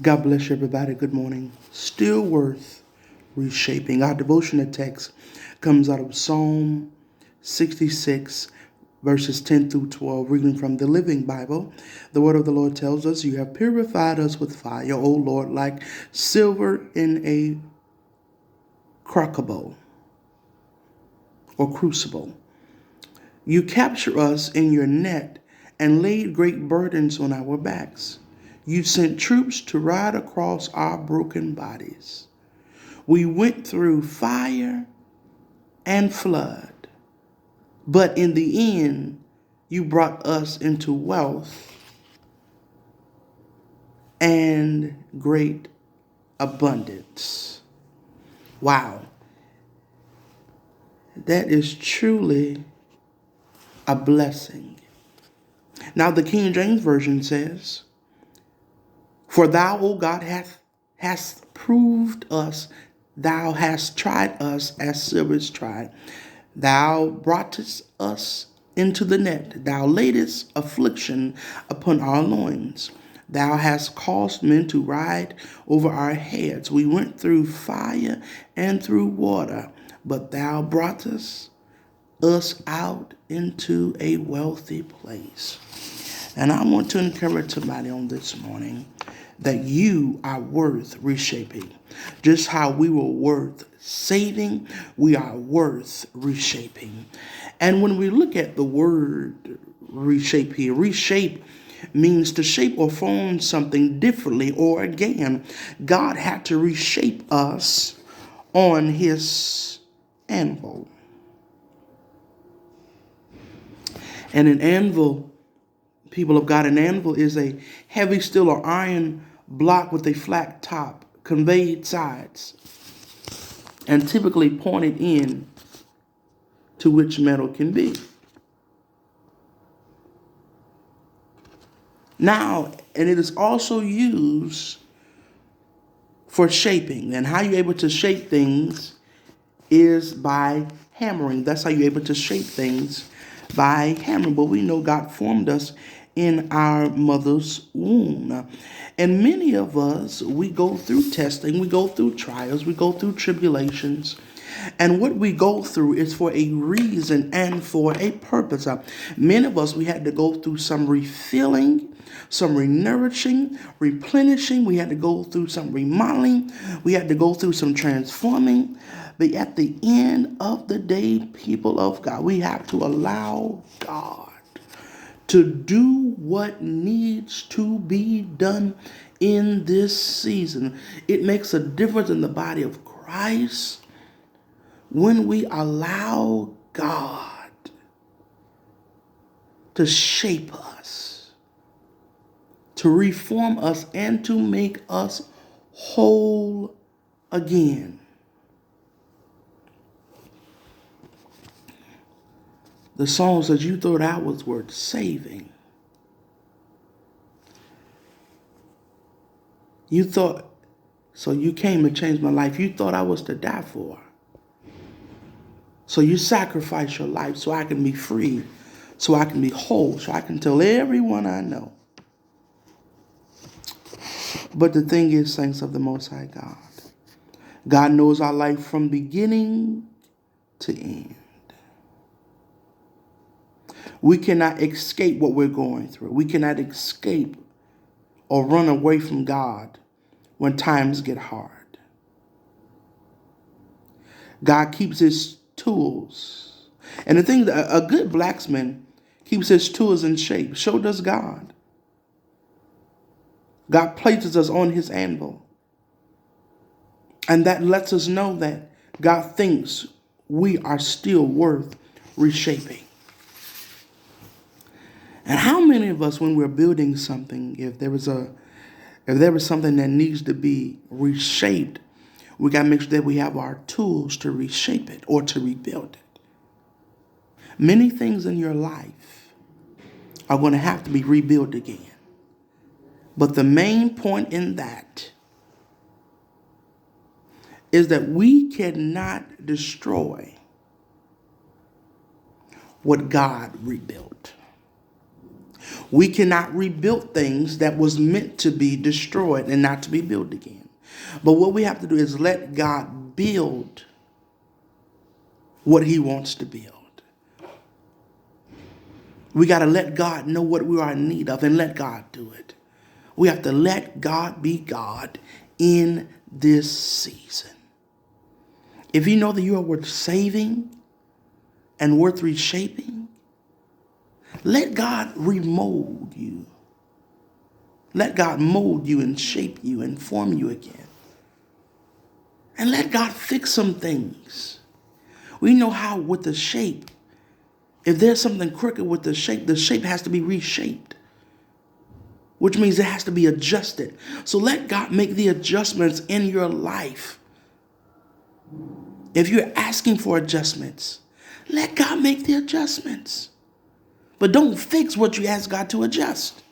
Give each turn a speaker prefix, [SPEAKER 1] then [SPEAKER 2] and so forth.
[SPEAKER 1] God bless you, everybody. Good morning. Still worth reshaping. Our devotional text comes out of Psalm 66, verses 10 through 12, reading from the Living Bible. The word of the Lord tells us, "You have purified us with fire, O Lord, like silver in a crucible or crucible. You capture us in your net and laid great burdens on our backs. You sent troops to ride across our broken bodies. We went through fire and flood, but in the end, you brought us into wealth and great abundance." Wow, that is truly a blessing. Now, the King James Version says, "For thou, O God, hast proved us, thou hast tried us as silver is tried. Thou broughtest us into the net, thou laidest affliction upon our loins. Thou hast caused men to ride over our heads. We went through fire and through water, but thou broughtest us out into a wealthy place." And I want to encourage somebody on this morning that you are worth reshaping. Just how we were worth saving, we are worth reshaping. And when we look at the word reshape here, reshape means to shape or form something differently or again. God had to reshape us on his anvil. And an anvil, people of God, an anvil is a heavy steel or iron block with a flat top, conveyed sides, and typically pointed in to which metal can be. Now, and it is also used for shaping. And how you're able to shape things is by hammering. That's how you're able to shape things, by hammering. But we know God formed us in our mother's womb. And many of us, we go through testing, we go through trials, we go through tribulations. And what we go through is for a reason and for a purpose. Many of us, we had to go through some refilling, some renourishing, replenishing. We had to go through some remodeling. We had to go through some transforming. But at the end of the day, people of God, we have to allow God to do what needs to be done in this season. It makes a difference in the body of Christ when we allow God to shape us, to reform us, and to make us whole again. The song says, "You thought I was worth saving. You thought, so you came and changed my life. You thought I was to die for. So you sacrificed your life so I can be free, so I can be whole, so I can tell everyone I know." But the thing is, saints of the Most High God, God knows our life from beginning to end. We cannot escape what we're going through. We cannot escape or run away from God when times get hard. God keeps his tools. And the thing that a good blacksmith keeps his tools in shape. So does God. God places us on his anvil. And that lets us know that God thinks we are still worth reshaping. And how many of us, when we're building something, if there was something that needs to be reshaped, we got to make sure that we have our tools to reshape it or to rebuild it. Many things in your life are going to have to be rebuilt again. But the main point in that is that we cannot destroy what God rebuilt. We cannot rebuild things that was meant to be destroyed and not to be built again. But what we have to do is let God build what he wants to build. We got to let God know what we are in need of and let God do it. We have to let God be God in this season. If you know that you are worth saving and worth reshaping, let God remold you. Let God mold you and shape you and form you again. And let God fix some things. We know how with the shape, if there's something crooked with the shape has to be reshaped, which means it has to be adjusted. So let God make the adjustments in your life. If you're asking for adjustments, let God make the adjustments. But don't fix what you ask God to adjust.